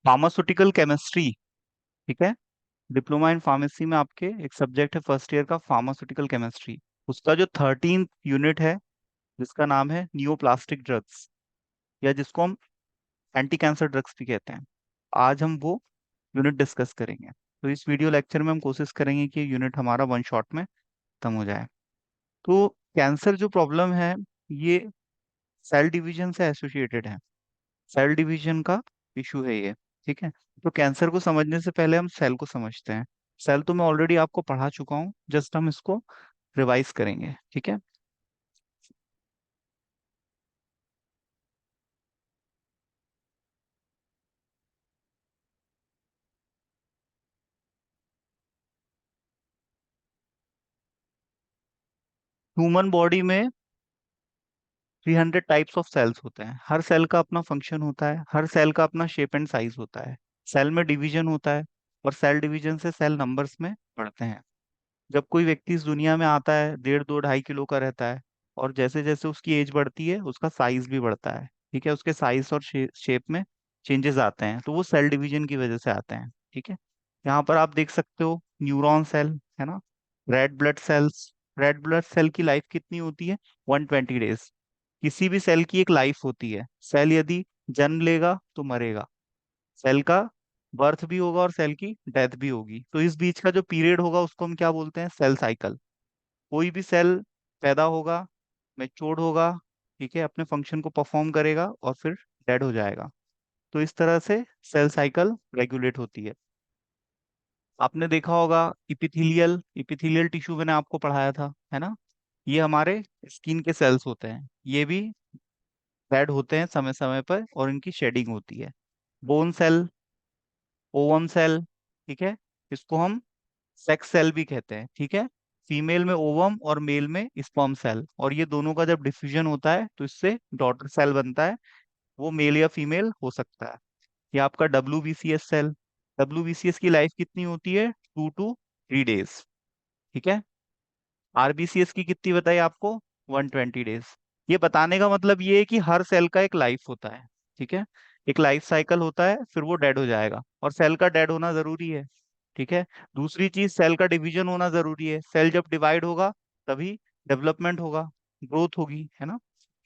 Pharmaceutical chemistry. ठीक है। Diploma in pharmacy में आपके एक सब्जेक्ट है फर्स्ट ईयर का, फार्मास्यूटिकल केमिस्ट्री। उसका जो 13th यूनिट है, जिसका नाम है नियोप्लास्टिक ड्रग्स, या जिसको हम एंटी कैंसर ड्रग्स भी कहते हैं, आज हम वो यूनिट डिस्कस करेंगे। तो इस वीडियो लेक्चर में हम कोशिश करेंगे कि यूनिट हमारा वन शॉट में खत्म हो जाए। तो कैंसर जो प्रॉब्लम है, ये सेल डिवीजन से एसोसिएटेड है। सेल डिवीजन का इशू है ये। ठीक है। तो कैंसर को समझने से पहले हम सेल को समझते हैं। सेल तो मैं ऑलरेडी आपको पढ़ा चुका हूँ, जस्ट हम इसको रिवाइज करेंगे। ठीक है। ह्यूमन बॉडी में 300 टाइप्स ऑफ सेल्स होते हैं। हर सेल का अपना फंक्शन होता है, हर सेल का अपना शेप एंड साइज होता है। सेल में डिवीजन होता है, और सेल डिवीजन से सेल नंबर्स में बढ़ते हैं। जब कोई व्यक्ति इस दुनिया में आता है, 1.5 2 2.5 किलो का रहता है, और जैसे जैसे उसकी एज बढ़ती है उसका साइज भी बढ़ता है। ठीक है। उसके साइज और शेप में चेंजेस आते हैं, तो वो सेल डिवीजन की वजह से आते हैं। ठीक है। यहाँ पर आप देख सकते हो न्यूरॉन सेल है ना, red blood cells. Red blood cell की लाइफ कितनी होती है? 120 डेज। किसी भी सेल की एक लाइफ होती है। सेल यदि जन्म लेगा तो मरेगा, सेल का बर्थ भी होगा और सेल की डेथ भी होगी। तो इस बीच का जो पीरियड होगा उसको हम क्या बोलते हैं? Cell cycle. कोई भी सेल पैदा होगा, मैच्योर होगा, ठीक है, अपने फंक्शन को परफॉर्म करेगा और फिर डेड हो जाएगा। तो इस तरह से सेल साइकिल रेगुलेट होती है। आपने देखा होगा इपिथीलियल इपिथीलियल टिश्यू, मैंने आपको पढ़ाया था है ना। ये हमारे स्किन के सेल्स होते हैं, ये भी डेड होते हैं समय समय पर और इनकी शेडिंग होती है। बोन सेल, ओवम सेल, ठीक है, इसको हम सेक्स सेल भी कहते हैं। ठीक है। फीमेल में ओवम और मेल में स्पर्म सेल, और ये दोनों का जब डिफ्यूजन होता है तो इससे डॉटर सेल बनता है। वो मेल या फीमेल हो सकता है। ये आपका WBCS सेल। WBCS की लाइफ कितनी होती है? 2 to 3 डेज। ठीक है। RBCS की कितनी बताई आपको? 120 डेज। ये बताने का मतलब ये है कि हर सेल का एक लाइफ होता है। ठीक है। एक लाइफ साइकिल होता है, फिर वो डेड हो जाएगा, और सेल का डेड होना जरूरी है। ठीक है। दूसरी चीज, सेल का डिवीजन होना जरूरी है। सेल जब डिवाइड होगा तभी डेवलपमेंट होगा, ग्रोथ होगी, है ना।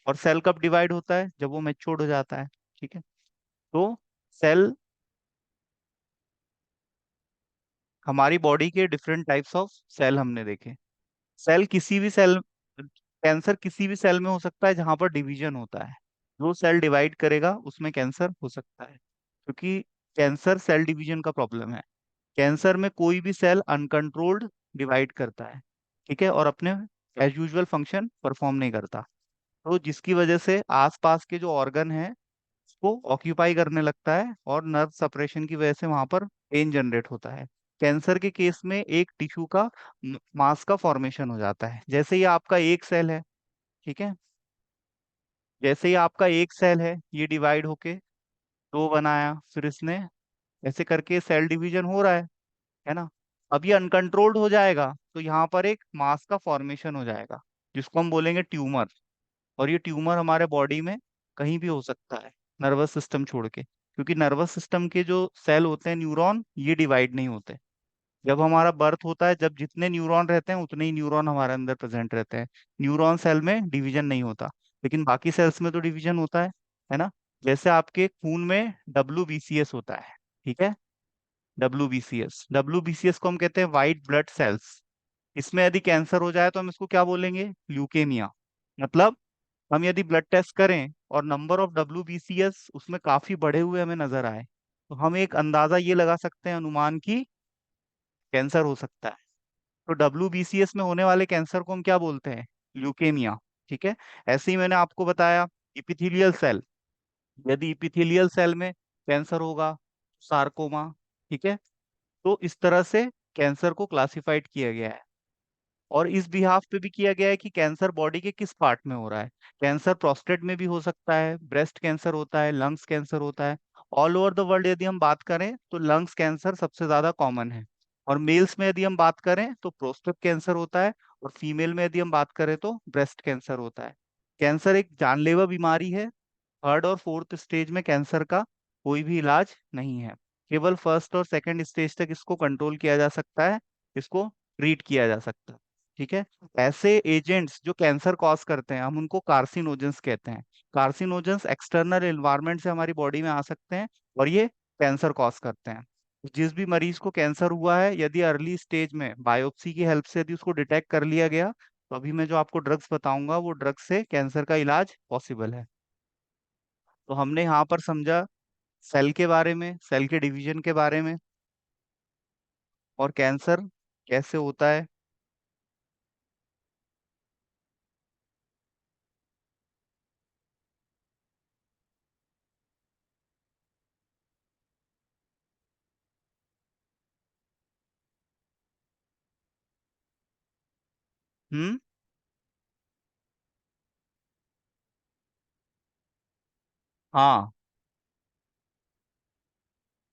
और सेल कब डिवाइड होता है? जब वो मैच्योर्ड हो जाता है। ठीक है। तो सेल, हमारी बॉडी के डिफरेंट टाइप्स ऑफ सेल हमने देखे। सेल किसी भी सेल कैंसर किसी भी सेल में हो सकता है जहां पर डिवीजन होता है। जो सेल डिवाइड करेगा उसमें कैंसर हो सकता है, क्योंकि कैंसर सेल डिवीजन का प्रॉब्लम है। कैंसर में कोई भी सेल अनकंट्रोल्ड डिवाइड करता है, ठीक है, और अपने एज यूजुअल फंक्शन परफॉर्म नहीं करता। तो जिसकी वजह से आसपास के जो ऑर्गन है उसको ऑक्यूपाई करने लगता है, और नर्व सप्रेशन की वजह से वहां पर पेन जनरेट होता है। कैंसर के केस में एक टिश्यू का मास का फॉर्मेशन हो जाता है। जैसे ये आपका एक सेल है, ठीक है, जैसे ही आपका एक सेल है, ये डिवाइड होके दो बनाया, फिर इसने ऐसे करके सेल डिवीजन हो रहा है ना। अब ये अनकंट्रोल्ड हो जाएगा तो यहाँ पर एक मास का फॉर्मेशन हो जाएगा, जिसको हम बोलेंगे ट्यूमर। और ये ट्यूमर हमारे बॉडी में कहीं भी हो सकता है, नर्वस सिस्टम छोड़ के, क्योंकि नर्वस सिस्टम के जो सेल होते हैं, न्यूरॉन, ये डिवाइड नहीं होते। जब हमारा बर्थ होता है, जब जितने न्यूरॉन रहते हैं उतने ही न्यूरॉन हमारे अंदर प्रेजेंट रहते हैं। न्यूरॉन सेल में डिवीजन नहीं होता, लेकिन बाकी सेल्स में तो डिवीजन होता है ना। जैसे आपके खून में WBCS होता है, ठीक है, WBCS को हम कहते हैं वाइट ब्लड सेल्स। इसमें यदि कैंसर हो जाए तो हम इसको क्या बोलेंगे? ल्यूकेमिया। मतलब हम यदि ब्लड टेस्ट करें और नंबर ऑफ WBCS उसमें काफी बढ़े हुए हमें नजर आए, तो हम एक अंदाजा ये लगा सकते हैं, अनुमान की कैंसर हो सकता है। तो WBCS में होने वाले कैंसर को हम क्या बोलते हैं? ल्यूकेमिया। ठीक है। ऐसे ही मैंने आपको बताया इपिथेलियल सेल, यदि इपिथेलियल सेल में कैंसर होगा, सार्कोमा। ठीक है। तो इस तरह से कैंसर को क्लासिफाइड किया गया है। और इस बिहाफ पे भी किया गया है कि कैंसर बॉडी के किस पार्ट में हो रहा है। कैंसर प्रोस्टेट में भी हो सकता है, ब्रेस्ट कैंसर होता है, लंग्स कैंसर होता है। ऑल ओवर द वर्ल्ड यदि हम बात करें तो लंग्स कैंसर सबसे ज्यादा कॉमन है। और मेल्स में यदि हम बात करें तो प्रोस्टेट कैंसर होता है, और फीमेल में यदि हम बात करें तो ब्रेस्ट कैंसर होता है। कैंसर एक जानलेवा बीमारी है। थर्ड और फोर्थ स्टेज में कैंसर का कोई भी इलाज नहीं है। केवल फर्स्ट और सेकंड स्टेज तक इसको कंट्रोल किया जा सकता है, इसको ट्रीट किया जा सकता है। ठीक है। ऐसे एजेंट्स जो कैंसर कॉज करते हैं हम उनको कार्सिनोजेंस कहते हैं। कार्सिनोजेंस एक्सटर्नल एनवायरनमेंट से हमारी बॉडी में आ सकते हैं और ये कैंसर कॉज करते हैं। जिस भी मरीज को कैंसर हुआ है, यदि अर्ली स्टेज में बायोप्सी की हेल्प से यदि उसको डिटेक्ट कर लिया गया, तो अभी मैं जो आपको ड्रग्स बताऊंगा वो ड्रग्स से कैंसर का इलाज पॉसिबल है। तो हमने यहाँ पर समझा सेल के बारे में, सेल के डिवीजन के बारे में, और कैंसर कैसे होता है। हम्म। हाँ,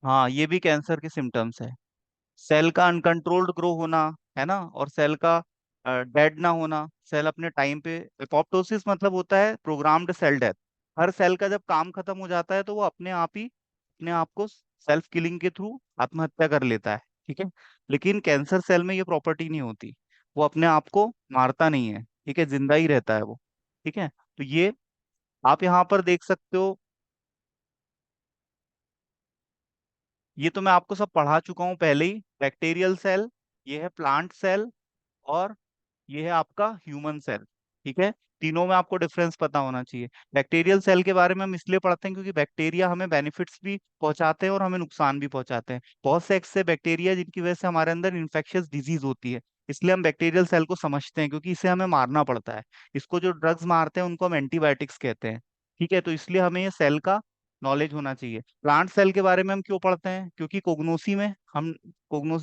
हाँ, ये भी कैंसर के सिम्टम्स है। सेल का अनकंट्रोल्ड ग्रो होना, है ना, और सेल का डेड ना होना, सेल अपने टाइम पे। एपोप्टोसिस मतलब होता है प्रोग्राम्ड सेल डेथ। हर सेल का जब काम खत्म हो जाता है तो वो अपने आप ही अपने आप को सेल्फ किलिंग के थ्रू आत्महत्या कर लेता है। ठीक है। लेकिन कैंसर सेल में ये प्रॉपर्टी नहीं होती, वो अपने आप को मारता नहीं है। ठीक है, जिंदा ही रहता है वो। ठीक है। तो ये आप यहाँ पर देख सकते हो, ये तो मैं आपको सब पढ़ा चुका हूँ पहले ही। बैक्टीरियल सेल, ये है प्लांट सेल, और ये है आपका ह्यूमन सेल। ठीक है। तीनों में आपको डिफरेंस पता होना चाहिए। बैक्टीरियल सेल के बारे में हम इसलिए पढ़ते हैं क्योंकि बैक्टीरिया हमें बेनिफिट्स भी पहुंचाते हैं और हमें नुकसान भी पहुंचाते हैं। बहुत से ऐसे बैक्टीरिया जिनकी वजह से हमारे अंदर इन्फेक्शियस डिजीज होती है, इसलिए हम बैक्टीरियल सेल को समझते हैं, क्योंकि इसे हमें मारना पड़ता है। इसको जो ड्रग्स मारते हैं उनको हम एंटीबायोटिक्स कहते हैं। ठीक है। तो इसलिए हमें ये सेल का नॉलेज होना चाहिए। प्लांट सेल के बारे में हम क्यों पढ़ते हैं? क्योंकि कोग्नोसी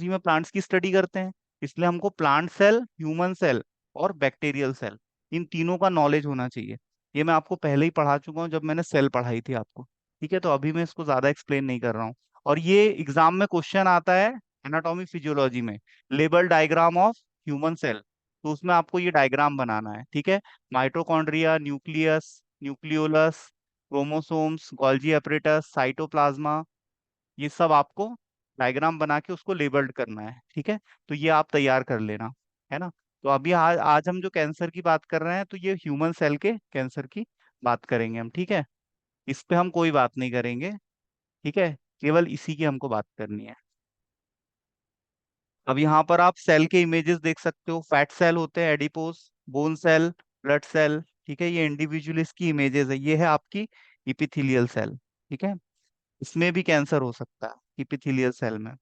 में प्लांट्स की स्टडी करते हैं, इसलिए हमको प्लांट सेल, ह्यूमन सेल और बैक्टीरियल सेल, इन तीनों का नॉलेज होना चाहिए। ये मैं आपको पहले ही पढ़ा चुका हूँ जब मैंने सेल पढ़ाई थी आपको। ठीक है। तो अभी मैं इसको ज्यादा एक्सप्लेन नहीं कर रहा हूँ। और ये एग्जाम में क्वेश्चन आता है एनाटॉमी फिजियोलॉजी में, label diagram of human cell. तो उसमें आपको ये डायग्राम बनाना है। ठीक है। Mitochondria, nucleus, nucleolus, chromosomes, Golgi apparatus, cytoplasm, ये सब आपको डायग्राम बना के उसको लेबल्ड करना है। ठीक है। तो ये आप तैयार कर लेना, है ना। तो अभी आज हम जो कैंसर की बात कर रहे हैं तो ये ह्यूमन सेल के कैंसर की बात करेंगे हम। ठीक है। इस पे हम कोई बात नहीं करेंगे। ठीक है। केवल इसी की हमको बात करनी है। अब यहाँ पर आप सेल के इमेजेस देख सकते हो। फैट सेल होते हैं, adipose, bone cell, blood cell. ठीक है। ये इंडिविजुअल इसकी इमेजेस है। ये है आपकी इपिथेलियल सेल। ठीक है। इसमें भी कैंसर हो सकता है, इपिथेलियल सेल में।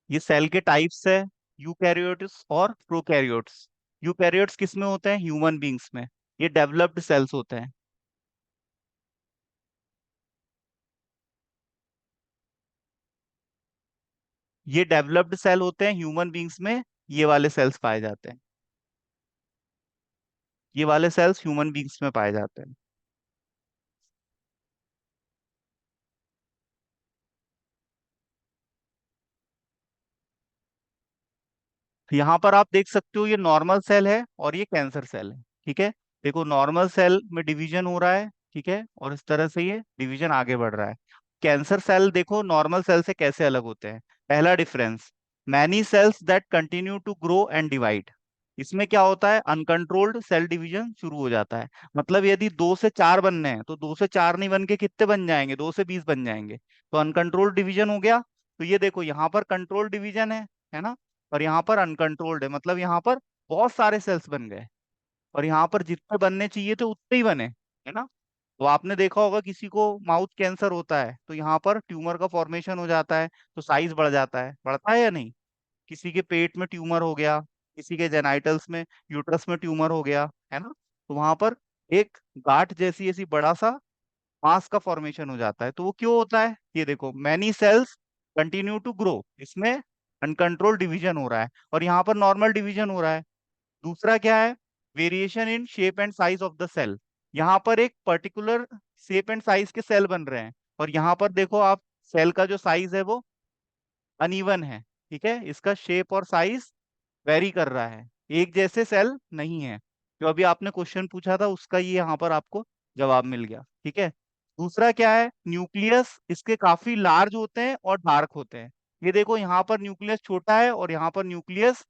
ये सेल के टाइप्स है, यूकैरियोट्स और प्रोकैरियोट्स। यूकैरियोट्स किस में होते हैं? ह्यूमन बींग्स में। ये डेवलप्ड सेल्स होते हैं। ये डेवलप्ड सेल होते हैं ह्यूमन बींग्स में। ये वाले सेल्स पाए जाते हैं। ये वाले सेल्स ह्यूमन बींग्स में पाए जाते हैं। तो यहाँ पर आप देख सकते हो, ये नॉर्मल सेल है और ये कैंसर सेल है। ठीक है। देखो, नॉर्मल सेल में डिवीजन हो रहा है। ठीक है। और इस तरह से ये डिवीजन आगे बढ़ रहा है। कैंसर सेल देखो नॉर्मल सेल से कैसे अलग होते हैं। पहला difference, many cells that continue to grow and divide. इसमें क्या होता है? अनकंट्रोल्ड सेल डिवीजन शुरू हो जाता है। मतलब यदि 2 से 4 बनने हैं तो 2 से 4 नहीं बन के कितने बन जाएंगे? 2 से 20 बन जाएंगे। तो अनकंट्रोल्ड डिवीजन हो गया। तो ये देखो यहाँ पर कंट्रोल डिवीजन है ना, और यहाँ पर अनकंट्रोल्ड है, मतलब यहाँ पर बहुत सारे सेल्स बन गए। और यहाँ पर जितने बनने चाहिए थे उतने ही बने, है ना। तो आपने देखा होगा किसी को माउथ कैंसर होता है तो यहाँ पर ट्यूमर का फॉर्मेशन हो जाता है, तो साइज बढ़ जाता है, बढ़ता है या नहीं? किसी के पेट में ट्यूमर हो गया, किसी के जेनाइटल्स में, यूट्रस में ट्यूमर हो गया, है ना, तो वहां पर एक गांठ जैसी ऐसी बड़ा सा मास का फॉर्मेशन हो जाता है। तो वो क्यों होता है? ये देखो, many cells continue to grow, इसमें अनकंट्रोल डिवीजन हो रहा है और यहाँ पर नॉर्मल डिवीजन हो रहा है। दूसरा क्या है? Variation in shape and size of the cell. यहाँ पर एक पर्टिकुलर शेप एंड साइज के सेल बन रहे हैं, और यहाँ पर देखो आप, सेल का जो साइज है वो अनइवन है। ठीक है। इसका शेप और साइज वेरी कर रहा है। एक जैसे सेल नहीं है। जो अभी आपने क्वेश्चन पूछा था उसका ये यहाँ पर आपको जवाब मिल गया, ठीक है। दूसरा क्या है, न्यूक्लियस इसके काफी लार्ज होते हैं और डार्क होते हैं। ये देखो यहाँ पर न्यूक्लियस छोटा है और यहाँ पर न्यूक्लियस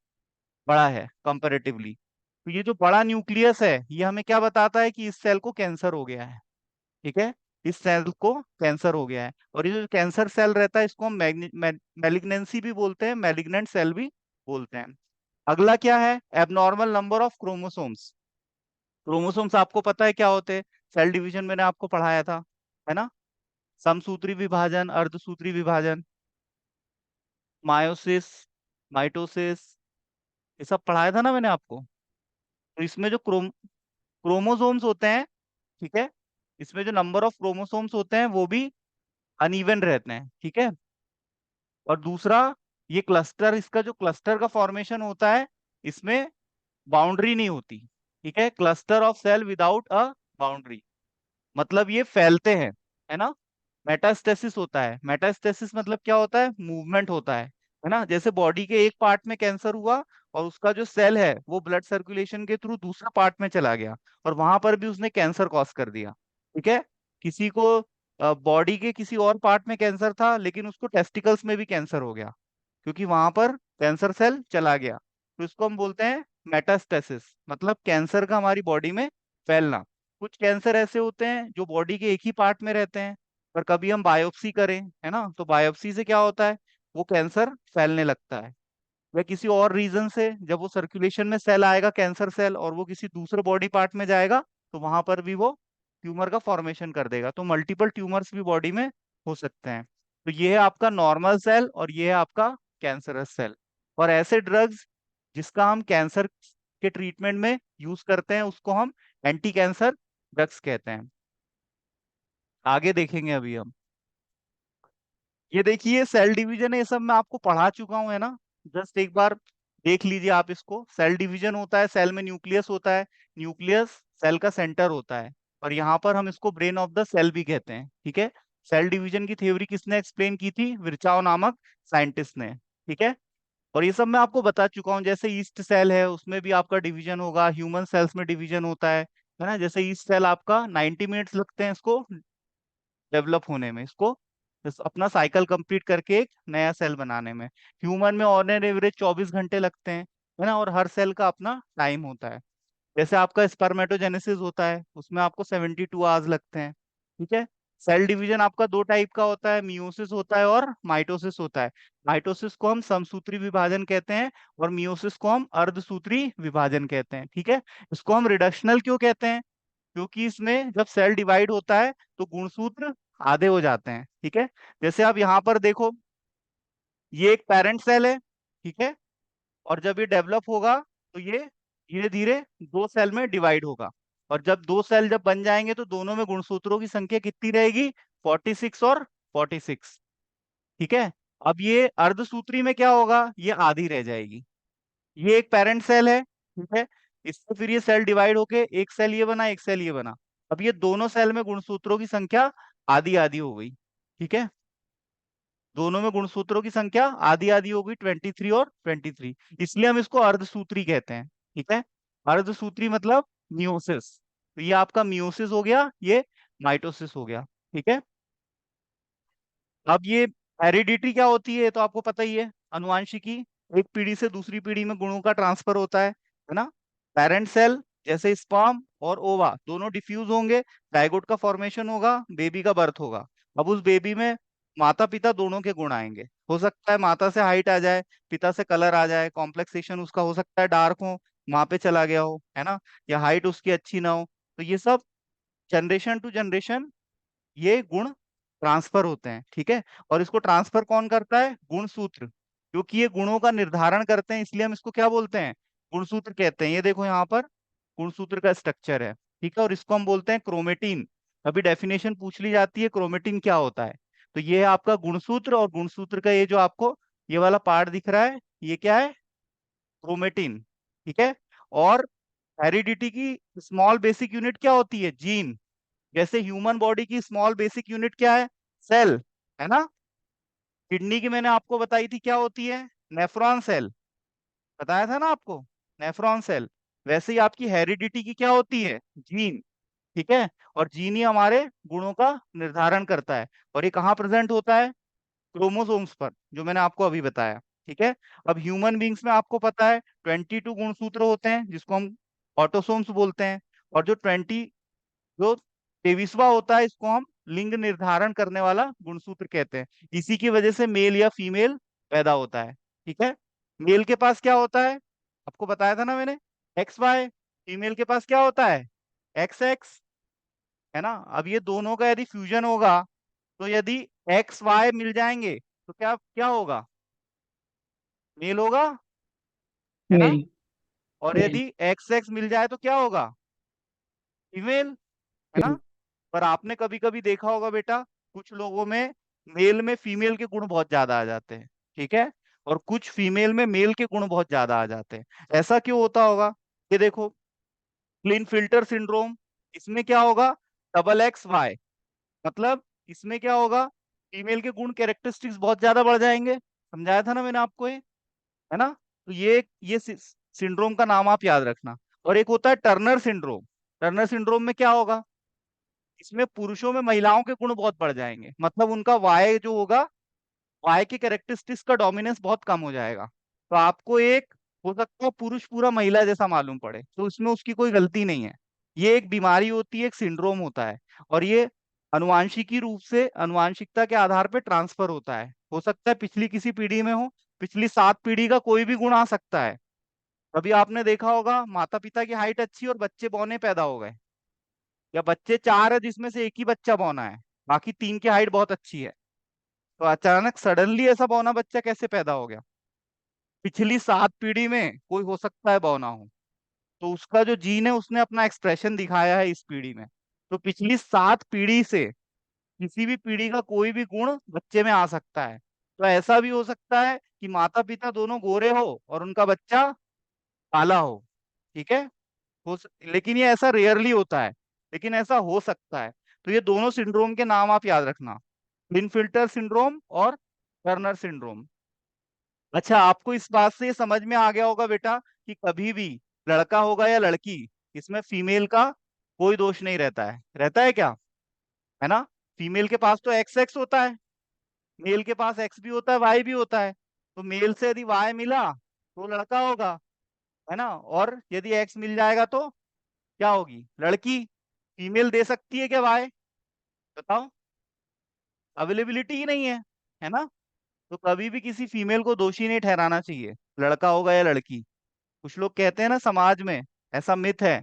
बड़ा है कंपैरेटिवली। तो ये जो बड़ा न्यूक्लियस है ये हमें क्या बताता है कि इस सेल को कैंसर हो गया है, ठीक है। इस सेल को कैंसर हो गया है। और ये जो कैंसर सेल रहता है इसको हम मैलिग्नेंसी भी बोलते हैं, मैलिग्नेंट सेल भी बोलते हैं। अगला क्या है, abnormal number of chromosomes. Chromosomes आपको पता है क्या होते हैं, सेल डिवीजन मैंने आपको पढ़ाया था, है ना। समसूत्री विभाजन, अर्धसूत्री विभाजन, मायोसिस, माइटोसिस, ये सब पढ़ाया था ना मैंने आपको। तो इसमें जो क्रोमोसोम्स होते हैं, ठीक है, इसमें जो नंबर ऑफ क्रोमोसोम्स होते हैं वो भी अनइवन रहते हैं, ठीक है। और दूसरा, ये क्लस्टर, इसका जो क्लस्टर का फॉर्मेशन होता है इसमें बाउंड्री नहीं होती, ठीक है। Cluster of cell without a boundary, मतलब ये फैलते हैं, है ना। मेटास्टेसिस होता है, मेटास्टेसिस मतलब क्या होता है, मूवमेंट होता है ना। जैसे बॉडी के एक पार्ट में कैंसर हुआ और उसका जो सेल है वो ब्लड सर्कुलेशन के थ्रू दूसरा पार्ट में चला गया और वहां पर भी उसने कैंसर कॉज कर दिया, ठीक है। किसी को बॉडी के किसी और पार्ट में कैंसर था लेकिन उसको टेस्टिकल्स में भी कैंसर हो गया क्योंकि वहां पर कैंसर सेल चला गया। तो इसको हम बोलते हैं मेटास्टेसिस, मतलब कैंसर का हमारी बॉडी में फैलना। कुछ कैंसर ऐसे होते हैं जो बॉडी के एक ही पार्ट में रहते हैं, पर कभी हम बायोप्सी करें, है ना, तो बायोप्सी से क्या होता है, वो कैंसर फैलने लगता है। या किसी और रीजन से जब वो सर्कुलेशन में सेल आएगा, कैंसर सेल, और वो किसी दूसरे बॉडी पार्ट में जाएगा तो वहां पर भी वो ट्यूमर का फॉर्मेशन कर देगा। तो मल्टीपल ट्यूमर्स भी बॉडी में हो सकते हैं। तो ये है आपका नॉर्मल सेल और ये है आपका कैंसरस सेल। और ऐसे ड्रग्स जिसका हम कैंसर के ट्रीटमेंट में यूज करते हैं उसको हम एंटी कैंसर ड्रग्स कहते हैं। आगे देखेंगे अभी हम। ये देखिए सेल डिवीजन है, ये सब मैं आपको पढ़ा चुका हूं, है ना। जस्ट एक बार देख लीजिए आप इसको। सेल डिवीजन होता है, सेल में न्यूक्लियस होता है, न्यूक्लियस सेल का सेंटर होता है, और यहाँ पर हम इसको ब्रेन ऑफ द सेल भी कहते हैं, ठीक है। सेल डिवीजन की थ्योरी किसने एक्सप्लेन की थी, विर्चाओ नामक साइंटिस्ट ने, ठीक है। और ये सब मैं आपको बता चुका हूँ। जैसे ईस्ट सेल है उसमें भी आपका डिवीजन होगा, ह्यूमन सेल्स में डिवीजन होता है ना। जैसे ईस्ट सेल आपका 90 मिनट्स लगते हैं इसको डेवलप होने में, इसको अपना साइकिल कंप्लीट करके एक नया सेल बनाने में। ह्यूमन में ऑन एन एवरेज 24 घंटे लगते हैं, है ना। और हर सेल का अपना टाइम होता है। जैसे आपका स्पर्मेटोजेनेसिस होता है उसमें आपको 72 आवर्स लगते हैं, ठीक है। सेल डिवीजन आपका दो टाइप का होता है, मियोसिस होता है और माइटोसिस होता है। माइटोसिस को हम समसूत्री विभाजन कहते हैं और मियोसिस को हम अर्धसूत्री विभाजन कहते हैं, ठीक है। इसको हम रिडक्शनल क्यों कहते हैं, क्योंकि इसमें जब सेल डिवाइड होता है तो गुणसूत्र आधे हो जाते हैं, ठीक है। जैसे आप यहाँ पर देखो, ये एक पेरेंट सेल है, ठीक है। और जब ये डेवलप होगा तो ये धीरे धीरे दो सेल में डिवाइड होगा। और जब दो सेल जब बन जाएंगे तो दोनों में गुणसूत्रों की संख्या कितनी रहेगी, 46 और 46, ठीक है। अब ये अर्धसूत्री में क्या होगा, ये आधी रह जाएगी। ये एक पेरेंट सेल है, ठीक है। इससे फिर ये सेल डिवाइड होके एक सेल ये बना, एक सेल ये बना। अब ये दोनों सेल में गुणसूत्रों की संख्या आधी आधी हो गई, ठीक है। दोनों में गुणसूत्रों की संख्या आधी आधी हो गई, 23 और 23। इसलिए हम इसको अर्धसूत्री कहते हैं, ठीक है। अर्धसूत्री मतलब मियोसिस। तो ये आपका मियोसिस हो गया, ये माइटोसिस हो गया, ठीक है। अब ये हेरिडिटी क्या होती है, तो आपको पता ही है, अनुवांशिकी। एक पीढ़ी से दूसरी पीढ़ी में गुणों का ट्रांसफर होता है ना। पेरेंट सेल जैसे स्पर्म और ओवा दोनों डिफ्यूज होंगे, जाइगोट का फॉर्मेशन होगा, बेबी का बर्थ होगा। अब उस बेबी में माता पिता दोनों के गुण आएंगे। हो सकता है माता से हाइट आ जाए, पिता से कलर आ जाए, कॉम्प्लेक्सेशन उसका हो सकता है डार्क हो, माँ पे चला गया हो, है ना, या हाइट उसकी अच्छी ना हो। तो ये सब जनरेशन टू जनरेशन ये गुण ट्रांसफर होते हैं, ठीक है। और इसको ट्रांसफर कौन करता है, गुणसूत्र। क्योंकि ये गुणों का निर्धारण करते हैं इसलिए हम इसको क्या बोलते हैं, गुणसूत्र कहते हैं। ये देखो यहाँ पर गुणसूत्र का स्ट्रक्चर है, ठीक है। और इसको हम बोलते हैं क्रोमेटिन। अभी डेफिनेशन पूछ ली जाती है क्रोमेटिन क्या होता है, तो ये है आपका गुणसूत्र। और गुणसूत्र का ये जो आपको ये वाला पार्ट दिख रहा है ये क्या है, क्रोमेटिन, ठीक है। और हेरिडिटी की स्मॉल बेसिक यूनिट क्या होती है, जीन। जैसे ह्यूमन बॉडी की स्मॉल बेसिक यूनिट क्या है, सेल, है ना। किडनी की मैंने आपको बताई थी क्या होती है, नेफ्रॉन सेल, बताया था ना आपको। Nephron cell. वैसे ही आपकी हेरिडिटी की क्या होती है, जीन। ठीक है, और जीन ही हमारे गुणों का निर्धारण करता है, और ये कहाँ प्रेजेंट होता है, क्रोमोसोम्स पर, जो मैंने आपको अभी बताया। ठीक है, अब ह्यूमन बींग्स में आपको पता है 22 गुणसूत्र होते हैं, जिसको हम ऑटोसोम्स बोलते हैं। और जो 23वां होता है, इसको हम लिंग निर्धारण करने वाला गुणसूत्र कहते हैं। इसी की वजह से मेल या फीमेल पैदा होता है। ठीक है, मेल के पास क्या होता है, आपको बताया था ना मैंने, एक्स वाई। फीमेल के पास क्या होता है, एक्स एक्स, है ना। अब ये दोनों का यदि फ्यूजन होगा, तो यदि एक्स वाई मिल जाएंगे, तो क्या क्या होगा, मेल होगा, है ना। मेल। और मेल। यदि एक्स एक्स मिल जाए तो क्या होगा, फीमेल, है ना। पर आपने कभी कभी देखा होगा बेटा, कुछ लोगों में मेल में फीमेल के गुण बहुत ज्यादा आ जाते हैं। ठीक है, और कुछ फीमेल में मेल के गुण बहुत ज्यादा आ जाते हैं। ऐसा क्यों होता होगा, ये देखो, क्लिनफिल्टर सिंड्रोम, इसमें क्या होगा, डबल एक्स वाई, मतलब इसमें क्या होगा, फीमेल के गुण कैरेक्टरिस्टिक्स बहुत ज्यादा बढ़ जाएंगे। समझाया था ना मैंने आपको ये, है ना। तो ये सिंड्रोम का नाम आप याद रखना। और एक होता है टर्नर सिंड्रोम। टर्नर सिंड्रोम में क्या होगा, इसमें पुरुषों में महिलाओं के गुण बहुत बढ़ जाएंगे, मतलब उनका वाय जो होगा, वाय के कैरेक्टरिस्टिक्स का डोमिनेंस बहुत कम हो जाएगा। तो आपको एक, हो सकता है पुरुष पूरा महिला जैसा मालूम पड़े, तो इसमें उसकी कोई गलती नहीं है। ये एक बीमारी होती है, एक सिंड्रोम होता है। और ये अनुवांशिकी रूप से, अनुवांशिकता के आधार पर ट्रांसफर होता है। हो सकता है पिछली किसी पीढ़ी में हो, पिछली 7 पीढ़ी का कोई भी गुण आ सकता है। कभी आपने देखा होगा माता पिता की हाइट अच्छी और बच्चे बौने पैदा हो गए, या बच्चे 4 है जिसमें से एक ही बच्चा बौना है, बाकी 3 की हाइट बहुत अच्छी है। तो अचानक सडनली ऐसा बौना बच्चा कैसे पैदा हो गया, पिछली 7 पीढ़ी में कोई हो सकता है बौना हो, तो उसका जो जीन है उसने अपना एक्सप्रेशन दिखाया है इस पीढ़ी में। तो पिछली 7 पीढ़ी से किसी भी पीढ़ी का कोई भी गुण बच्चे में आ सकता है। तो ऐसा भी हो सकता है कि माता पिता दोनों गोरे हो और उनका बच्चा काला हो। ठीक है, लेकिन ये ऐसा रेयरली होता है, लेकिन ऐसा हो सकता है। तो ये दोनों सिंड्रोम के नाम आप याद रखना, क्लिनफिल्टर सिंड्रोम और टर्नर सिंड्रोम। अच्छा, आपको इस बात से ये समझ में आ गया होगा बेटा कि कभी भी लड़का होगा या लड़की, इसमें फीमेल का कोई दोष नहीं रहता है, रहता है क्या, है ना। फीमेल के पास तो एक्स एक्स होता है, मेल के पास एक्स भी होता है, वाई भी होता है। तो मेल से यदि वाई मिला तो लड़का होगा, है ना। और यदि एक्स मिल जाएगा तो क्या होगी, लड़की। फीमेल दे सकती है क्या वाई, बताओ, अवेलेबिलिटी ही नहीं है ना। तो कभी भी किसी फीमेल को दोषी नहीं ठहराना चाहिए, लड़का होगा या लड़की। कुछ लोग कहते हैं ना समाज में, ऐसा मिथ है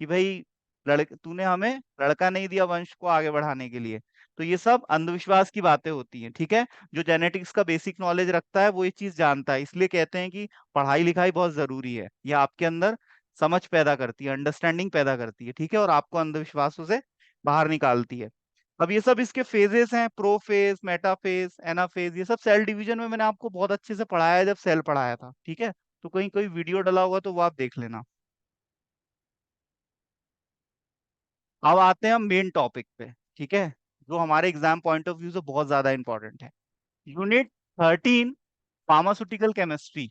कि भाई लड़के, तूने हमें लड़का नहीं दिया वंश को आगे बढ़ाने के लिए। तो ये सब अंधविश्वास की बातें होती हैं। ठीक है, जो जेनेटिक्स का बेसिक नॉलेज रखता है वो ये चीज जानता है, इसलिए कहते हैं कि पढ़ाई लिखाई बहुत जरूरी है। ये आपके अंदर समझ पैदा करती है, अंडरस्टैंडिंग पैदा करती है। ठीक है, और आपको अंधविश्वासों से बाहर निकालती है। अब ये सब इसके फेजेस हैं, प्रोफेज, मेटाफेज, एनाफेज, ये सब सेल डिवीजन में मैंने आपको बहुत अच्छे से पढ़ाया है जब सेल पढ़ाया था। ठीक है, तो कहीं कोई वीडियो डला होगा तो वो आप देख लेना। अब आते हैं हम मेन टॉपिक पे। ठीक है, जो हमारे एग्जाम पॉइंट ऑफ व्यू से बहुत ज्यादा इंपॉर्टेंट है, यूनिट 13, फार्मास्यूटिकल केमिस्ट्री।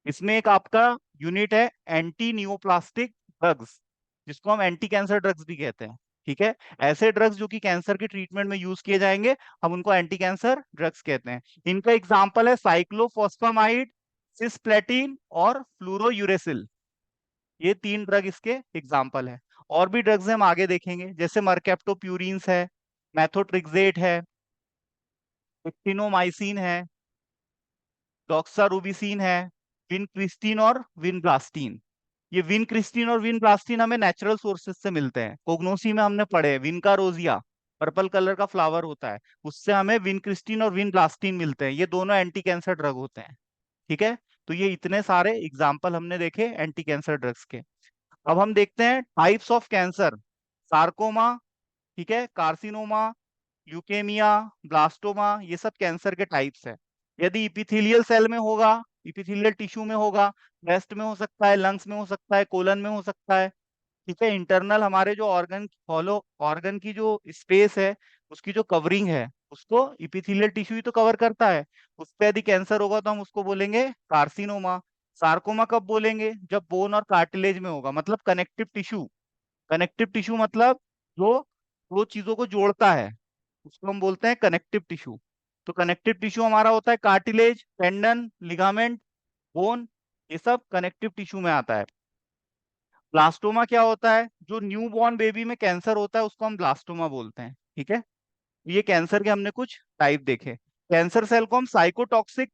इसमें एक आपका यूनिट है एंटी नियोप्लास्टिक ड्रग्स, जिसको हम एंटी कैंसर ड्रग्स भी कहते हैं। ठीक है, ऐसे ड्रग्स जो कि कैंसर के ट्रीटमेंट में यूज किए जाएंगे, हम उनको एंटी कैंसर ड्रग्स कहते हैं। इनका एग्जाम्पल है साइक्लोफॉस्फामाइड, सिस्प्लेटिन और फ्लूरोयूरेसिल। ये 3 ड्रग इसके एग्जाम्पल है। और भी ड्रग्स हम आगे देखेंगे, जैसे मर्केप्टोप्यूरिन्स है, मैथोट्रिक्सेट है, एक्टिनोमाइसिन है, डॉक्सारूबिसिन है, विनक्रिस्टिन और विनब्लास्टिन। ये विनक्रिस्टिन और विनब्लास्टिन हमें नेचुरल सोर्सेज से मिलते हैं, कोग्नोसी में हमने पढ़े, विनका रोजिया, पर्पल कलर का फ्लावर होता है, उससे हमें विनक्रिस्टिन और विनब्लास्टिन मिलते हैं। ये दोनों एंटी कैंसर ड्रग होते हैं। ठीक है, तो ये इतने सारे एग्जाम्पल हमने देखे एंटी कैंसर ड्रग्स के। अब हम देखते हैं टाइप्स ऑफ कैंसर। सार्कोमा, ठीक है, कार्सिनोमा, ल्यूकेमिया, ब्लास्टोमा, ये सब कैंसर के टाइप्स है। यदि इपिथेलियल सेल में होगा, इपिथेलियल टिश्यू में होगा, ब्रेस्ट में हो सकता है, लंग्स में हो सकता है, कोलन में हो सकता है। ठीक है, इंटरनल हमारे जो ऑर्गन, फॉलो ऑर्गन की जो स्पेस है, उसकी जो कवरिंग है, उसको इपिथेलियल टिश्यू ही तो कवर करता है। उस पे यदि कैंसर होगा तो हम उसको बोलेंगे कार्सिनोमा। सार्कोमा कब बोलेंगे? जब बोन और कार्टिलेज में होगा, मतलब कनेक्टिव टिश्यू। कनेक्टिव टिश्यू मतलब जो दो चीजों को जोड़ता है, उसको हम बोलते हैं कनेक्टिव टिश्यू। तो कनेक्टिव टिश्यू हमारा होता है कार्टिलेज, टेंडन, लिगामेंट, बोन, ये सब कनेक्टिव टिश्यू में आता है। ब्लास्टोमा क्या होता है? जो न्यू बॉर्न बेबी में कैंसर होता है उसको हम ब्लास्टोमा बोलते हैं, ठीक है। ये कैंसर के हमने कुछ टाइप देखे। कैंसर सेल को हम साइकोटॉक्सिक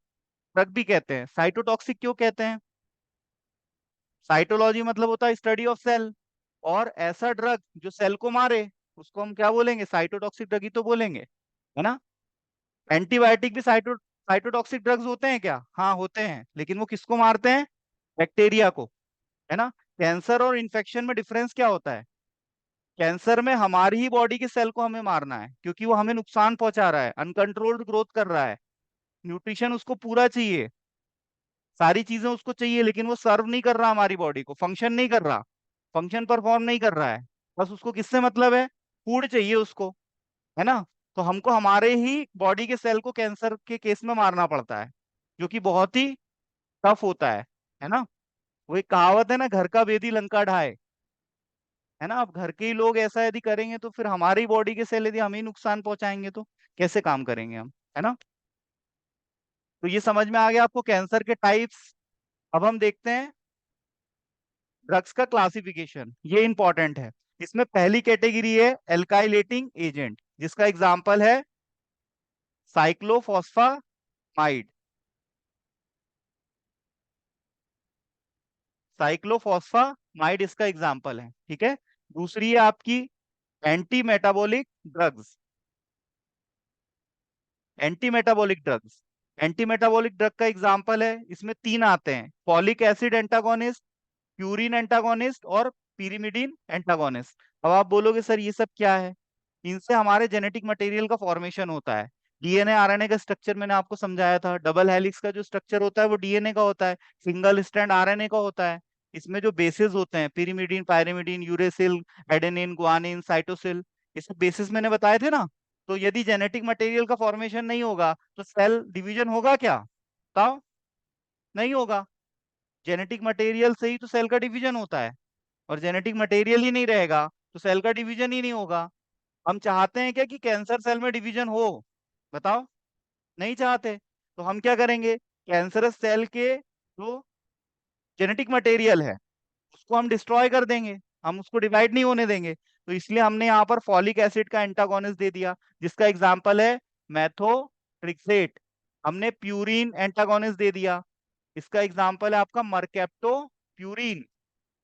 ड्रग भी कहते हैं। साइटोटॉक्सिक क्यों कहते हैं? साइटोलॉजी मतलब होता है स्टडी ऑफ सेल, और ऐसा ड्रग जो सेल को मारे उसको हम क्या बोलेंगे? साइटोटॉक्सिक ड्रग ही तो बोलेंगे, है ना। एंटीबायोटिक भी साइटोटॉक्सिक ड्रग्स होते हैं क्या? हाँ होते हैं, लेकिन वो किसको मारते हैं? बैक्टीरिया को, है ना। कैंसर और इन्फेक्शन में डिफरेंस क्या होता है? कैंसर में हमारी ही बॉडी के सेल को हमें मारना है, क्योंकि वो हमें नुकसान पहुंचा रहा है, अनकंट्रोल्ड ग्रोथ कर रहा है, न्यूट्रिशन उसको पूरा चाहिए, सारी चीजें उसको चाहिए, लेकिन वो सर्व नहीं कर रहा हमारी बॉडी को, फंक्शन नहीं कर रहा, फंक्शन परफॉर्म नहीं कर रहा है। बस उसको किससे मतलब है? फूड चाहिए उसको, है ना। तो हमको हमारे ही बॉडी के सेल को कैंसर के केस में मारना पड़ता है, जो कि बहुत ही टफ होता है ना। वो एक कहावत है ना, घर का भेदी लंका ढाए, है ना। अब घर के ही लोग ऐसा यदि करेंगे तो फिर हमारी बॉडी के सेल यदि हमें ही नुकसान पहुंचाएंगे तो कैसे काम करेंगे हम, है ना। तो ये समझ में आ गया आपको कैंसर के टाइप्स। अब हम देखते हैं ड्रग्स का क्लासिफिकेशन, ये इंपॉर्टेंट है। इसमें पहली कैटेगरी है एल्काइलेटिंग एजेंट, जिसका एग्जांपल है साइक्लोफॉस्फामाइड। साइक्लोफॉस्फामाइड इसका एग्जांपल है, ठीक है। दूसरी है आपकी anti metabolic drugs. Anti metabolic drugs, anti metabolic drug का एग्जांपल है, इसमें तीन आते हैं: folic acid antagonist, purine antagonist, और pyrimidine एंटागोनिस्ट। अब आप बोलोगे सर ये सब क्या है? इनसे हमारे जेनेटिक मटेरियल का फॉर्मेशन होता है। डीएनए आरएनए का स्ट्रक्चर मैंने आपको समझाया था, डबल हेलिक्स का जो स्ट्रक्चर होता है वो डीएनए का होता है, सिंगल स्ट्रैंड आरएनए का होता है। इसमें जो बेसिस होते हैं pyrimidine, pyrimidine, uracil, adenine, guanine, cytosine, ये सब बेसिस मैंने बताए थे ना। तो यदि जेनेटिक मटेरियल का फॉर्मेशन नहीं होगा तो सेल डिवीजन होगा क्या? बताओ। नहीं होगा। जेनेटिक मटेरियल से ही तो सेल का डिवीजन होता है, और जेनेटिक मटेरियल ही नहीं रहेगा तो सेल का डिवीजन ही नहीं होगा। हम चाहते हैं क्या कि कैंसर सेल में डिवीजन हो? बताओ। नहीं चाहते। तो हम क्या करेंगे? कैंसरस सेल के जो जेनेटिक मटेरियल है उसको हम डिस्ट्रॉय कर देंगे, हम उसको डिवाइड नहीं होने देंगे। तो इसलिए हमने यहाँ पर फॉलिक एसिड का एंटागोनिस्ट दे दिया, जिसका एग्जाम्पल है मैथोट्रिक्सेट। हमने प्यूरिन एंटागोनिस्ट दे दिया, इसका एग्जाम्पल है आपका मरकेप्टो प्यूरिन।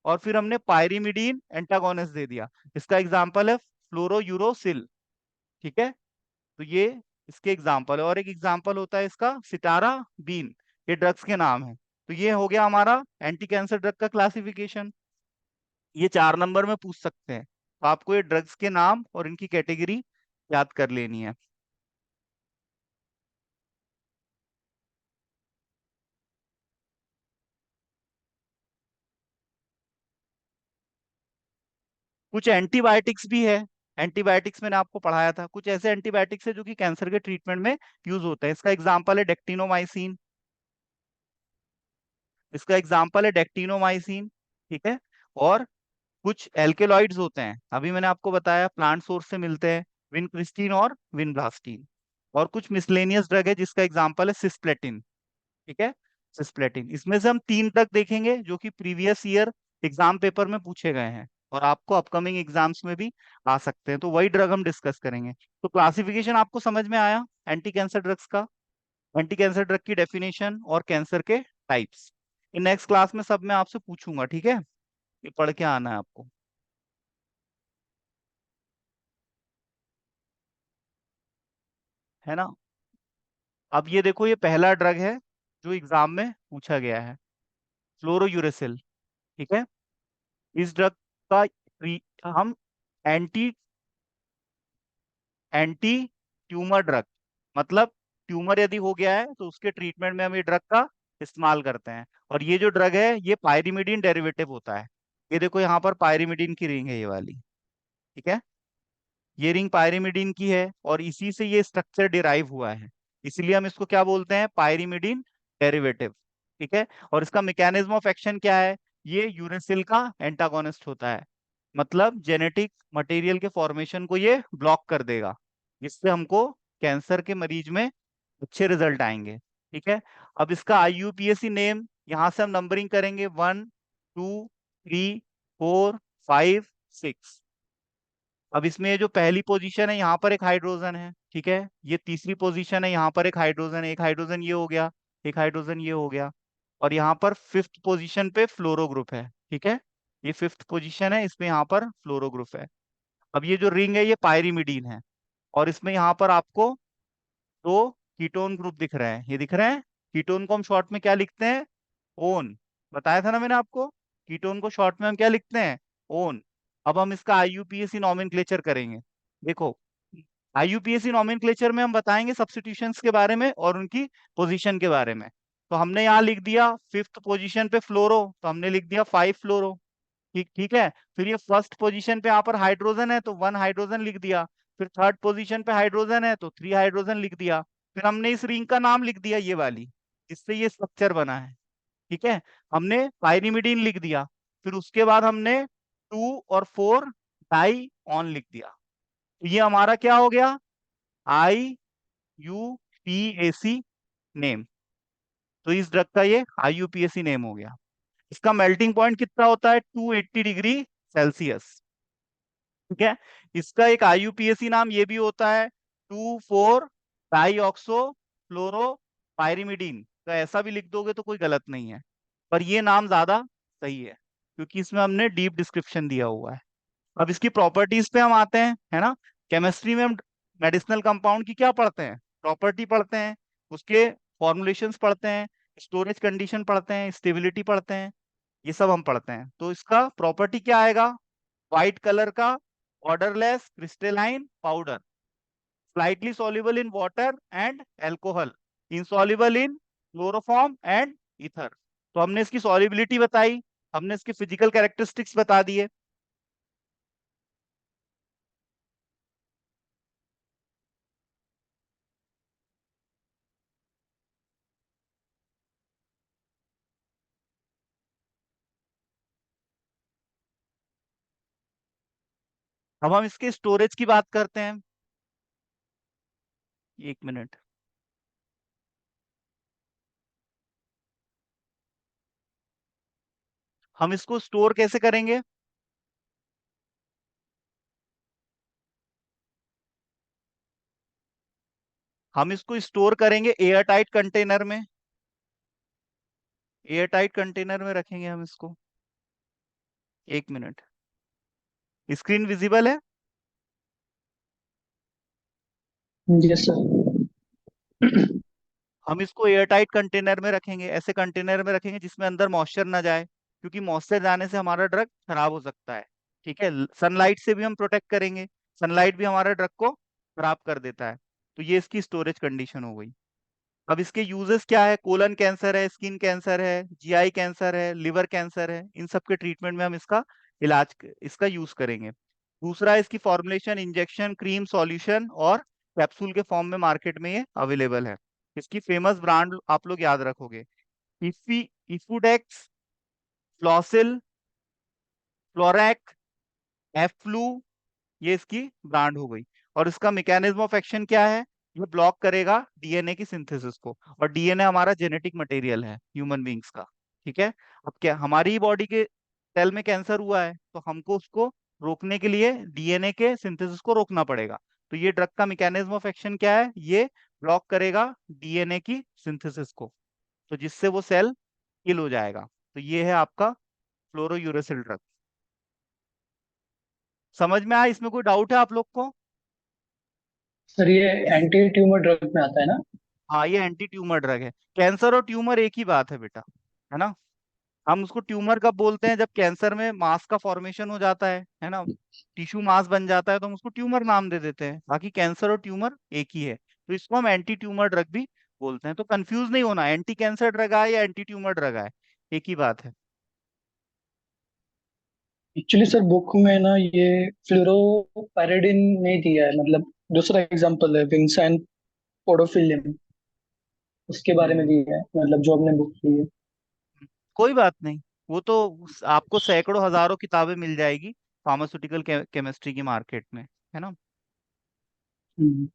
और फिर हमने पायरिमिडीन एंटागोनिस्ट दे दिया, इसका एग्जाम्पल है फ्लोरोयूरोसिल, ठीक है। तो ये इसके एग्जाम्पल है, और एक एग्जाम्पल होता है इसका सिटारा बीन। ये ड्रग्स के नाम है। तो ये हो गया हमारा एंटी कैंसर ड्रग का क्लासिफिकेशन। ये 4 नंबर में पूछ सकते हैं, तो आपको ये ड्रग्स के नाम और इनकी कैटेगरी याद कर लेनी है। कुछ एंटीबायोटिक्स भी है। एंटीबायोटिक्स मैंने आपको पढ़ाया था, कुछ ऐसे एंटीबायोटिक्स है जो कि कैंसर के ट्रीटमेंट में यूज होते हैं। इसका एग्जाम्पल है डेक्टिनोमाइसिन, इसका एग्जाम्पल है डेक्टिनोमाइसिन, ठीक है। और कुछ एल्केलॉइड्स होते हैं, अभी मैंने आपको बताया प्लांट सोर्स से मिलते हैं, विनक्रिस्टीन और विनब्लास्टीन। और कुछ मिसलेनियस ड्रग है जिसका एग्जाम्पल है सिस्प्लेटिन, ठीक है। सिस्प्लेटिन, इसमें से हम 3 ड्रग देखेंगे जो कि प्रीवियस ईयर एग्जाम पेपर में पूछे गए हैं और आपको अपकमिंग एग्जाम्स में भी आ सकते हैं, तो वही ड्रग हम डिस्कस करेंगे। तो क्लासिफिकेशन आपको समझ में आया एंटी कैंसर ड्रग्स का, एंटी कैंसर ड्रग की डेफिनेशन और कैंसर के टाइप्स। इन नेक्स्ट क्लास में सब मैं आपसे पूछूंगा, ठीक है। ये पढ़ के आना है आपको, है ना। अब ये देखो, ये पहला ड्रग है जो एग्जाम में पूछा गया है, फ्लोरोयूरेसिल, ठीक है। इस ड्रग का हम एंटी एंटी ट्यूमर ड्रग, मतलब ट्यूमर यदि हो गया है तो उसके ट्रीटमेंट में हम ये ड्रग का इस्तेमाल करते हैं। और ये जो ड्रग है ये पायरिमिडीन डेरिवेटिव होता है। ये देखो यहाँ पर पायरिमिडीन की रिंग है ये वाली, ठीक है। ये रिंग पायरिमिडीन की है और इसी से ये स्ट्रक्चर डिराइव हुआ है, इसलिए हम इसको क्या बोलते हैं? पायरिमिडीन डेरिवेटिव, ठीक है। और इसका मैकेनिज्म ऑफ एक्शन क्या है? ये यूरेसिल का एंटागोनिस्ट होता है, मतलब जेनेटिक मटेरियल के फॉर्मेशन को ये ब्लॉक कर देगा, जिससे हमको कैंसर के मरीज में अच्छे रिजल्ट आएंगे। ठीक है। अब इसका आईयूपीएसी नेम, यहां से हम नंबरिंग करेंगे, 1, 2, 3, 4, 5, 6। अब इसमें ये जो पहली पोजीशन है, यहाँ पर एक हाइड्रोजन है, ठीक है। ये तीसरी पोजीशन है, यहाँ पर एक हाइड्रोजन है, एक हाइड्रोजन ये हो गया, एक हाइड्रोजन ये हो गया। और यहाँ पर फिफ्थ पोजीशन पे फ्लोरो ग्रुप है, ठीक है। ये फिफ्थ पोजीशन है, इसमें यहाँ पर फ्लोरो ग्रुप है। अब ये जो रिंग है, ये पायरीमिडीन है। और इसमें यहाँ पर आपको दो कीटोन ग्रुप दिख रहे हैं, ये दिख रहे हैं। कीटोन को हम शॉर्ट में क्या लिखते हैं? ओन। बताया था ना मैंने आपको, कीटोन को शॉर्ट में हम क्या लिखते हैं? ओन। अब हम इसका आईयूपीएसी नॉमेनक्लेचर करेंगे। देखो, आईयूपीएसी नॉमेनक्लेचर में हम बताएंगे सब्स्टिट्यूशंस के बारे में और उनकी पोजीशन के बारे में। तो हमने यहाँ लिख दिया फिफ्थ पोजीशन पे फ्लोरो, तो हमने लिख दिया 5 फ्लोरो। ठीक ठीक है। फिर ये फर्स्ट पोजीशन पे यहाँ पर हाइड्रोजन है, तो 1 हाइड्रोजन लिख दिया। फिर थर्ड पोजीशन पे हाइड्रोजन है, तो 3 हाइड्रोजन लिख दिया। फिर हमने इस रिंग का नाम लिख दिया, ये वाली, जिससे ये स्ट्रक्चर बना है। ठीक है। हमने पाइरिमिडीन लिख दिया। फिर उसके बाद हमने 2 और 4 डाई ऑन लिख दिया। तो ये हमारा क्या हो गया? IUPAC name. तो इस ड्रग का ये IUPAC नेम हो गया। इसका मेल्टिंग पॉइंट कितना होता है? 280 डिग्री सेल्सियस। ठीक है। इसका एक IUPAC नाम ये भी होता है, 2,4 डाईऑक्सो फ्लोरो पायरिमिडीन। तो ऐसा भी लिख दोगे तो कोई गलत नहीं है, पर ये नाम ज्यादा सही है, क्योंकि इसमें हमने डीप डिस्क्रिप्शन दिया हुआ है। अब इसकी प्रॉपर्टीज पे हम आते हैं, है ना। केमिस्ट्री में हम मेडिसिनल कंपाउंड की क्या पढ़ते हैं? प्रॉपर्टी पढ़ते हैं, उसके फॉर्मुलेशंस पढ़ते हैं, स्टोरेज कंडीशन पढ़ते हैं, स्टेबिलिटी पढ़ते हैं, ये सब हम पढ़ते हैं। तो इसका प्रॉपर्टी क्या आएगा? व्हाइट कलर का, odourless crystalline powder, slightly soluble in water and alcohol, insoluble in chloroform and ether. तो हमने इसकी सॉल्युबिलिटी बताई, हमने इसके फिजिकल कैरेक्टरिस्टिक्स बता दिए। अब हम इसके स्टोरेज की बात करते हैं। 1 मिनट। हम इसको स्टोर कैसे करेंगे? हम इसको स्टोर करेंगे एयर टाइट कंटेनर में। एयर टाइट कंटेनर में रखेंगे हम इसको। 1 मिनट। स्क्रीन विजिबल है? Yes sir. हम इसको एयर टाइट कंटेनर में रखेंगे, ऐसे कंटेनर में रखेंगे जिसमें अंदर मॉइस्चर ना जाए, क्योंकि मॉइस्चर जाने से हमारा ड्रग खराब हो सकता है। ठीक है। सनलाइट से भी हम प्रोटेक्ट करेंगे, सनलाइट भी हमारे ड्रग को खराब कर देता है। तो ये इसकी स्टोरेज कंडीशन हो गई। अब इसके यूजेस क्या है? कोलन कैंसर है, स्किन कैंसर है, जीआई कैंसर है, लिवर कैंसर है, इन सब के ट्रीटमेंट में हम इसका यूज करेंगे। दूसरा, इसकी फॉर्मुलेशन इंजेक्शन, क्रीम, सॉल्यूशन और कैप्सूल के फॉर्म में मार्केट में ये अवेलेबल है। इसकी फेमस ब्रांड आप लोग याद रखोगे, इफी, इफुडेक्स, फ्लॉसिल, फ्लोरैक, एफ्लू, ये इसकी ब्रांड हो गई। और इसका मैकेनिज्म ऑफ एक्शन क्या है? ये ब्लॉक करेगा डीएनए की सिंथेसिस को, और डीएनए हमारा जेनेटिक मटेरियल है ह्यूमन बींग्स का। ठीक है। अब क्या हमारी ही बॉडी के सेल में कैंसर हुआ है, तो हमको उसको रोकने के लिए डीएनए के सिंथेसिस को रोकना पड़ेगा। तो ये ड्रग का मैकेनिज्म ऑफ एक्शन क्या है? ये ब्लॉक करेगा डीएनए की सिंथेसिस को, तो जिससे वो सेल किल हो जाएगा। तो ये है आपका फ्लोरोयूरेसिल ड्रग। समझ में आया? इसमें कोई डाउट है आप लोग को? सर ये एंटी ट्यूमर ड्रग में आता है ना? हाँ, ये एंटी ट्यूमर ड्रग है। कैंसर और ट्यूमर एक ही बात है बेटा, है ना। हम उसको ट्यूमर कब बोलते हैं? जब कैंसर में मास का फॉर्मेशन हो जाता है ना, टिश्यू मास बन जाता है, तो हम उसको ट्यूमर नाम दे देते हैं। बाकी कैंसर और ट्यूमर एक ही है, तो इसको हम एंटी ट्यूमर ड्रग भी बोलते हैं। तो कंफ्यूज नहीं होना, एंटी कैंसर ड्रग आए या एंटी ट्यूमर ड्रग आए, एक ही बात है। एक्चुअली सर बुक में ना ये फ्लोरोपेराडिन नहीं दिया है, मतलब दूसरा एग्जांपल है विंसेंट पोडोफिलियम, उसके बारे में हम्म। दिया है, मतलब जो हमने बुक की है। कोई बात नहीं, वो तो आपको सैकड़ों हजारों किताबें मिल जाएगी फार्मास्यूटिकल केमिस्ट्री की मार्केट में, है ना। हम्म।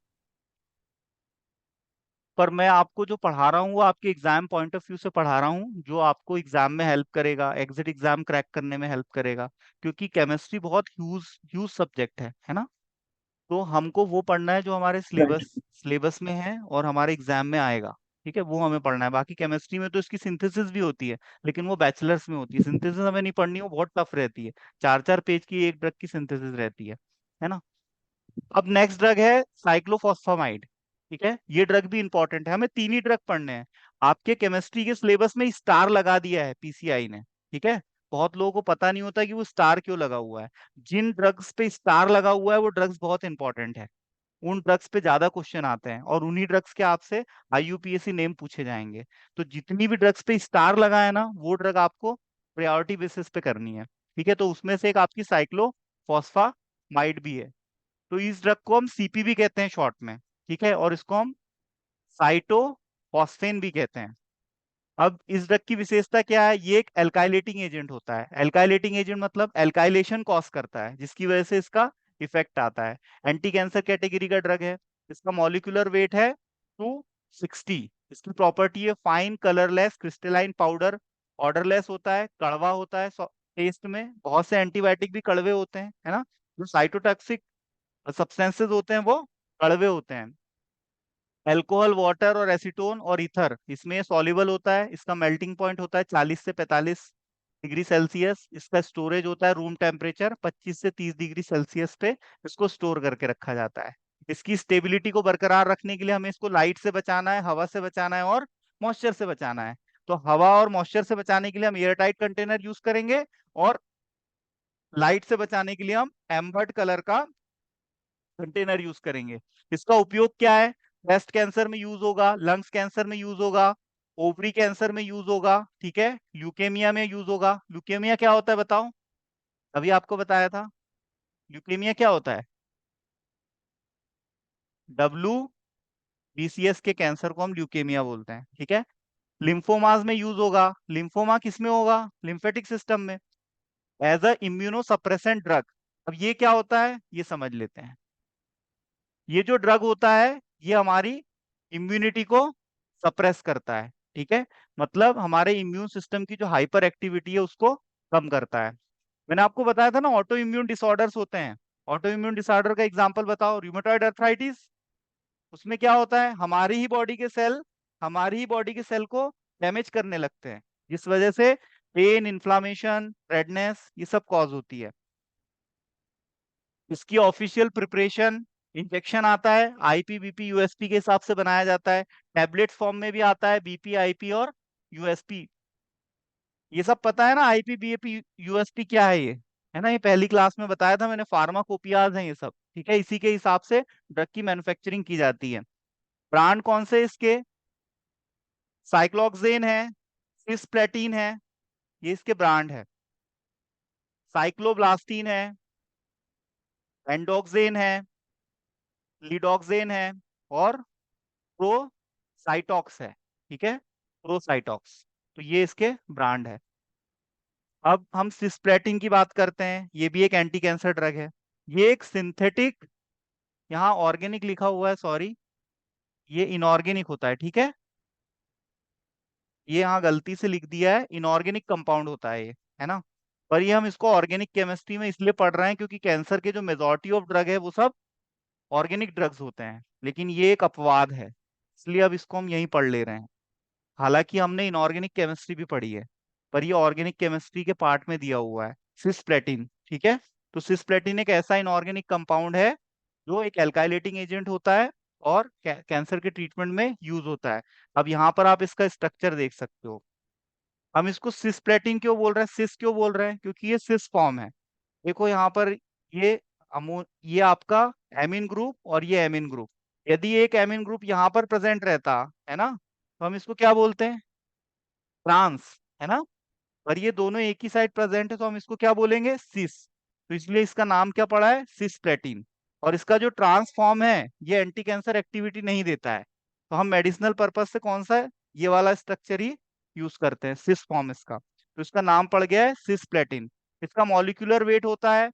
पर मैं आपको जो पढ़ा रहा हूँ वो आपके एग्जाम पॉइंट ऑफ व्यू से पढ़ा रहा हूँ, जो आपको एग्जाम में हेल्प करेगा, एग्जिट एग्जाम क्रैक करने में हेल्प करेगा। क्योंकि केमिस्ट्री बहुत ह्यूज ह्यूज सब्जेक्ट है ना। तो हमको वो पढ़ना है जो हमारे राइट। सिलेबस सिलेबस में है और हमारे एग्जाम में आएगा। ठीक है, वो हमें पढ़ना है। बाकी केमिस्ट्री में तो इसकी सिंथेसिस भी होती है, लेकिन वो बैचलर्स में होती है। सिंथेसिस हमें नहीं पढ़नी, वो बहुत टफ रहती है। 4-4 पेज की एक ड्रग की सिंथेसिस रहती है ना। अब नेक्स्ट ड्रग है साइक्लोफॉस्फामाइड। ठीक है, ये ड्रग भी इंपॉर्टेंट है, हमें 3 ही ड्रग पढ़ने हैं। आपके केमिस्ट्री के सिलेबस में स्टार लगा दिया है पीसीआई ने। ठीक है, बहुत लोगों को पता नहीं होता कि वो स्टार क्यों लगा हुआ है। जिन ड्रग्स पे स्टार लगा हुआ है वो ड्रग्स बहुत इंपॉर्टेंट है। उन ड्रग्स पे ज्यादा क्वेश्चन आते हैं और उन्हीं ड्रग्स के आपसे आईयूपीएससी नेम पूछे जाएंगे। तो जितनी भी ड्रग्स पे स्टार लगा है ना, वो ड्रग आपको प्रायोरिटी बेसिस पे करनी है। ठीक है, तो उसमें से एक आपकी साइक्लोफॉस्फामाइड भी है। तो इस ड्रग को हम सीपी भी कहते हैं शॉर्ट में। ठीक है, और इसको हम साइटोफॉस्फेन भी कहते हैं। अब इस ड्रग की विशेषता क्या है, ये एक एल्काइलेटिंग एजेंट होता है। एल्काइलेटिंग एजेंट मतलब एल्काइलेशन कॉज करता है, जिसकी वजह से इसका इफेक्ट आता है। एंटी कैंसर कैटेगरी का ड्रग है। इसका मॉलिक्यूलर वेट है 260। इसकी प्रॉपर्टी है fine colourless crystalline powder. Odourless होता है, कड़वा होता है टेस्ट में। बहुत से एंटीबायोटिक भी कड़वे होते हैं, है ना। जो साइटोटॉक्सिक सब्सटेंसेस होते हैं वो कड़वे होते हैं। अल्कोहल, वाटर और एसीटोन और ईथर इसमें सॉल्युबल होता है। इसका मेल्टिंग पॉइंट होता है 40 से 45 डिग्री सेल्सियस। इसका स्टोरेज होता है रूम टेम्परेचर 25 से 30 डिग्री सेल्सियस पे। इसको स्टोर करके रखा जाता है। इसकी स्टेबिलिटी को बरकरार रखने के लिए हमें इसको लाइट से बचाना है, हवा से बचाना है और मॉइस्चर से बचाना है। तो हवा और मॉइस्चर से बचाने के लिए हम एयर टाइट कंटेनर यूज करेंगे, और लाइट से बचाने के लिए हम एम्बर्ट कलर का कंटेनर यूज करेंगे। इसका उपयोग क्या है, ब्रेस्ट कैंसर में यूज होगा, लंग्स कैंसर में यूज होगा, ओवरी कैंसर में यूज होगा। ठीक है, ल्यूकेमिया में यूज होगा। ल्यूकेमिया क्या होता है बताओ, अभी आपको बताया था। ल्यूकेमिया क्या होता है, डब्ल्यू बीसीएस के कैंसर को हम ल्यूकेमिया बोलते हैं। ठीक है, लिम्फोमास में यूज होगा। लिम्फोमा किस में होगा, लिम्फेटिक सिस्टम में, एज अ इम्यूनोसप्रेसेंट ड्रग। अब ये क्या होता है ये समझ लेते हैं। ये जो ड्रग होता है ये हमारी इम्यूनिटी को सप्रेस करता है। ठीक है, मतलब हमारे इम्यून सिस्टम की जो हाइपर एक्टिविटी है उसको कम करता है। मैंने आपको बताया था ना ऑटो इम्यून डिसऑर्डर्स होते हैं। ऑटो इम्यून डिसऑर्डर का एग्जांपल बताओ, रूमेटॉइड अर्थराइटिस। उसमें क्या होता है, हमारी ही बॉडी के सेल को डैमेज करने लगते हैं, जिस वजह से पेन, इन्फ्लामेशन, रेडनेस ये सब कॉज होती है। इसकी ऑफिशियल प्रिपरेशन इंजेक्शन आता है, आईपी बीपी यूएसपी के हिसाब से बनाया जाता है। टैबलेट फॉर्म में भी आता है, बीपी आईपी और यूएसपी। ये सब पता है ना, आईपी बीपी यूएसपी क्या है ये, है ना। ये पहली क्लास में बताया था मैंने, फार्माकोपियाज हैं ये सब। ठीक है, इसी के हिसाब से ड्रग की मैन्युफैक्चरिंग की जाती है। ब्रांड कौन से इसके, साइक्लोक्सेन है, सिस्प्लेटिन है, ये इसके ब्रांड है। साइक्लोब्लास्टिन है, एंडोक्सेन है, लीडोक्सेन है, और प्रोसाइटॉक्स है। ठीक है, प्रोसाइटॉक्स। तो ये इसके ब्रांड है। अब हम सिस्प्लेटिन की बात करते हैं, ये भी एक एंटी कैंसर ड्रग है। ये एक सिंथेटिक, यहाँ ऑर्गेनिक लिखा हुआ है, सॉरी, ये इनऑर्गेनिक होता है। ठीक है, ये यहाँ गलती से लिख दिया है, इनऑर्गेनिक कंपाउंड होता है ये, है ना। पर ये हम इसको ऑर्गेनिक केमिस्ट्री में इसलिए पढ़ रहे हैं क्योंकि कैंसर के जो मेजोरिटी ऑफ ड्रग है वो सब ऑर्गेनिक ड्रग्स होते हैं। लेकिन ये एक अपवाद है, इसलिए अब इसको हम यहीं पढ़ ले रहे हैं। हालांकि हमने इनऑर्गेनिक केमिस्ट्री भी पढ़ी है, पर ये ऑर्गेनिक केमिस्ट्री के पार्ट में दिया हुआ है, सिस्प्लेटिन। ठीक है, तो सिस्प्लेटिन एक ऐसा इनऑर्गेनिक कंपाउंड है जो एक एल्काइलेटिंग एजेंट होता है और कैंसर के ट्रीटमेंट में यूज होता है। अब यहाँ पर आप इसका स्ट्रक्चर देख सकते हो। हम इसको सिस्प्लेटिन क्यों बोल रहे हैं, सिस क्यों बोल रहे हैं, क्योंकि ये सिस फॉर्म है। देखो यहाँ पर, ये ये आपका एमिन ग्रुप और ये एमिन ग्रुप। यदि एक एमिन ग्रुप यहाँ पर प्रेजेंट रहता, है ना, तो हम इसको क्या बोलते हैं, ट्रांस, है ना। पर ये दोनों एक ही साइड प्रेजेंट है तो हम इसको क्या बोलेंगे, सिस। तो इसलिए इसका नाम क्या पड़ा है, सिस्प्लेटिन। और इसका जो ट्रांस फॉर्म है ये एंटी कैंसर एक्टिविटी नहीं देता है। तो हम मेडिसिनल पर्पज से कौन सा है, ये वाला स्ट्रक्चर ही यूज करते हैं, सिस फॉर्म इसका, तो इसका नाम पड़ गया है सिस्प्लेटिन। इसका मॉलिक्यूलर वेट होता है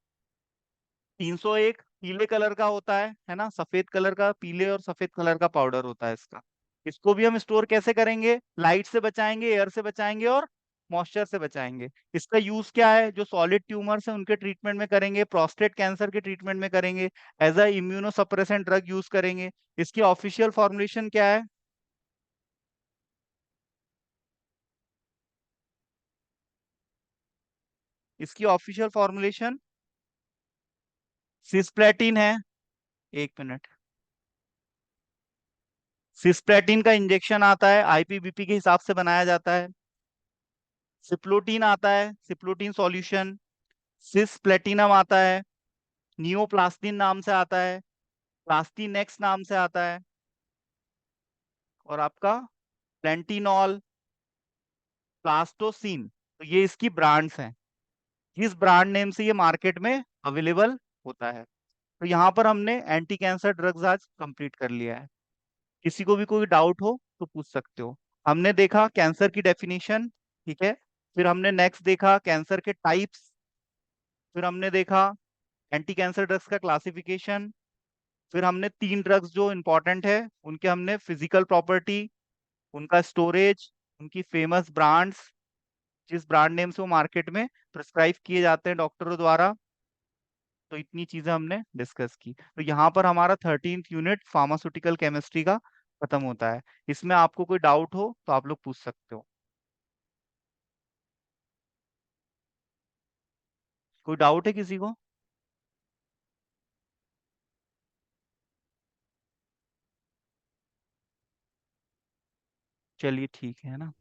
301, पीले कलर का होता है ना, सफेद कलर का, पीले और सफेद कलर का पाउडर होता है इसका। इसको भी हम स्टोर कैसे करेंगे, लाइट से बचाएंगे, एयर से बचाएंगे और मॉइस्चर से बचाएंगे। इसका यूज क्या है, जो सॉलिड ट्यूमर्स है उनके ट्रीटमेंट में करेंगे, प्रोस्टेट कैंसर के ट्रीटमेंट में करेंगे, as a immunosuppressant drug use करेंगे। इसकी ऑफिशियल फॉर्मुलेशन क्या है, इसकी ऑफिशियल फॉर्मुलेशन सिस्प्लेटिन है। एक मिनट, सिस्प्लेटिन का इंजेक्शन आता है, आईपीबीपी के हिसाब से बनाया जाता है। सिप्लोटीन आता है, सिप्लोटीन सॉल्यूशन। सिस प्लेटिनम आता है, नियोप्लास्टिन नाम से आता है, प्लास्टिनेक्स नाम से आता है, और आपका प्लेंटिनॉल, प्लास्टोसिन। तो ये इसकी ब्रांड्स हैं, किस ब्रांड नेम से ये मार्केट में अवेलेबल होता है। तो यहाँ पर हमने एंटी कैंसर ड्रग्स आज कंप्लीट कर लिया है। किसी को भी कोई डाउट हो तो पूछ सकते हो। हमने देखा कैंसर की डेफिनेशन, ठीक है, फिर हमने नेक्स्ट देखा कैंसर के टाइप्स, फिर हमने देखा एंटी कैंसर ड्रग्स का क्लासिफिकेशन, फिर हमने तीन ड्रग्स जो इंपॉर्टेंट है उनके हमने फिजिकल प्रॉपर्टी, उनका स्टोरेज, उनकी फेमस ब्रांड्स, जिस ब्रांड नेम से वो मार्केट में प्रिस्क्राइब किए जाते हैं डॉक्टरों द्वारा। तो इतनी चीजें हमने डिस्कस की। तो यहाँ पर हमारा 13th यूनिट फार्मास्यूटिकल केमिस्ट्री का खत्म होता है। इसमें आपको कोई डाउट हो तो आप लोग पूछ सकते हो। कोई डाउट है किसी को? चलिए ठीक है ना।